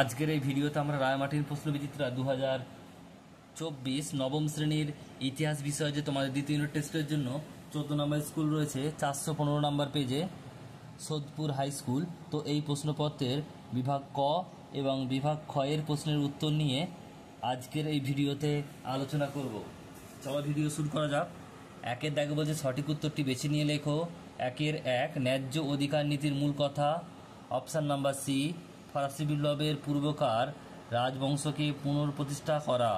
আজকের এই ভিডিওতে আমরা রায়মার্টিন প্রশ্নবিচিত্রা 2024 নবম শ্রেণীর ইতিহাস বিষয়ে যে তোমাদের দ্বিতীয় ইউনিট টেস্টের জন্য 14 নম্বর স্কুল রয়েছে 415 নম্বর পেজে সোদপুর হাই স্কুল। তো এই প্রশ্নপত্রের বিভাগ ক এবং বিভাগ খ এর প্রশ্নের উত্তর নিয়ে আজকের এই ভিডিওতে আলোচনা করব। চলো ভিডিও শুরু করা যাক। একের দাগে বলছে সঠিক উত্তরটি বেছে নিয়ে লেখো। একের এক, ন্যায্য অধিকার নীতির মূল কথা। অপশান নাম্বার সি, ফরাসি বিপ্লবের পূর্বকার রাজবংশকে পুনঃপ্রতিষ্ঠা করা।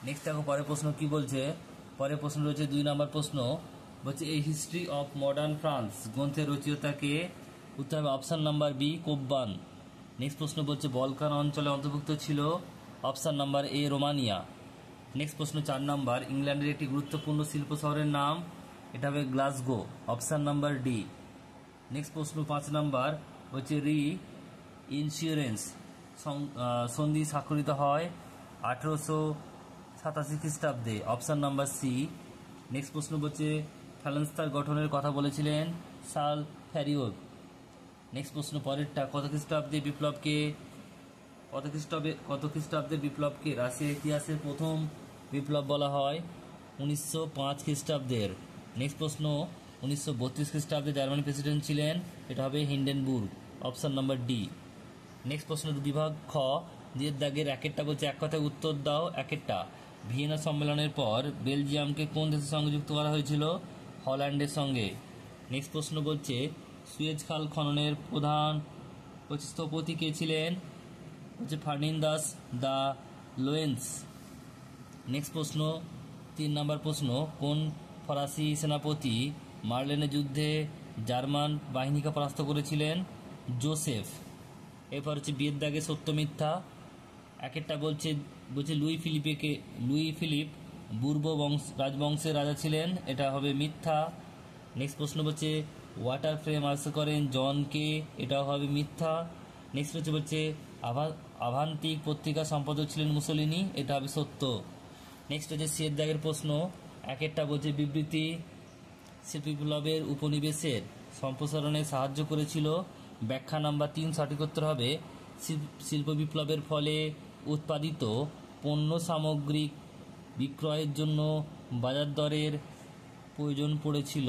নেক্সট দেখো পরের প্রশ্ন কি বলছে। পরের প্রশ্ন রয়েছে 2 নম্বর প্রশ্ন, বলছে এই হিস্ট্রি অফ মডার্ন ফ্রান্স গ্রন্থের রচয়িতাকে। উত্তর হবে অপশান নাম্বার বি, কোব্বান। নেক্সট প্রশ্ন বলছে বলকান অঞ্চলে অন্তর্ভুক্ত ছিল। Option number A, Romania. Next প্রশ্ন 4 নম্বর, ইংল্যান্ডের একটি গুরুত্বপূর্ণ শিল্প শহরের নাম। এটা হবে Glasgow. Option number D. Next প্রশ্ন 5 নম্বর হচ্ছে রি ইন্স্যুরেন্স সন্ধি স্বাক্ষরিত হয় 1887 খ্রিস্টাব্দে। Option number C. নেক্সট প্রশ্ন বলছে ফ্যালেন্সতার গঠনের কথা বলেছিলেন সার্ল ফ্যারিওগ। নেক্সট প্রশ্ন পরেরটা, কত খ্রিস্টাব্দের বিপ্লবকে রাশিয়ার ইতিহাসের প্রথম বিপ্লব বলা হয়? 1905 খ্রিস্টাব্দের। নেক্সট প্রশ্ন 1932 খ্রিস্টাব্দে জার্মানি প্রেসিডেন্ট ছিলেন। এটা হবে Hindenburg. Option number D. Next প্রশ্ন বিভাগ খ, নিজের দাগের একেরটা বলছে এক কথায় উত্তর দাও। একেরটা, ভিয়েনা সম্মেলনের পর বেলজিয়ামকে কোন দেশের সঙ্গে যুক্ত করা হয়েছিল? হল্যান্ডের সঙ্গে। নেক্সট প্রশ্ন বলছে সুয়েজ খাল খননের প্রধান স্থপতি কে ছিলেন? হচ্ছে ফার্ডিনান্দ দ্য লোয়েন্স। নেক্সট প্রশ্ন 3 নম্বর প্রশ্ন, কোন ফরাসি সেনাপতি মার্লেনের যুদ্ধে জার্মান বাহিনীকে পরাস্ত করেছিলেন? জোসেফ। এরপর হচ্ছে বিয়ের দাগে সত্য মিথ্যা। একেরটা বলছে লুই ফিলিপ বুর্ব রাজবংশের রাজা ছিলেন। এটা হবে মিথ্যা। নেক্সট প্রশ্ন বলছে ওয়াটার ফ্রেম আবিষ্কার করেন জন কে। এটাও হবে মিথ্যা। নেক্সট বলছে আভান্তিক পত্রিকা সম্পাদক ছিলেন মুসোলিনি। এটা হবে সত্য। নেক্সট হচ্ছে সিয়ের দাগের প্রশ্ন। একেরটা বলছে বিবৃতি শিল্প বিপ্লবের উপনিবেশের সম্প্রসারণে সাহায্য করেছিল। ব্যাখ্যা নাম্বার 3 সঠিক উত্তর হবে শিল্প বিপ্লবের ফলে উৎপাদিত পণ্য সামগ্রিক বিক্রয়ের জন্য বাজার দরের প্রয়োজন পড়েছিল।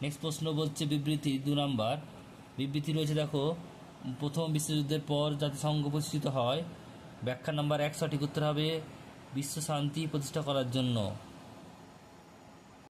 নেক্সট প্রশ্ন বলছে বিবৃতি 2 নম্বর। বিবৃতি রয়েছে দেখো, প্রথম বিশ্বযুদ্ধের পর জাতিসংঘ প্রতিষ্ঠিত হয়। ব্যাখ্যা নাম্বার 1 সঠিক উত্তর হবে বিশ্ব শান্তি প্রতিষ্ঠা করার জন্য।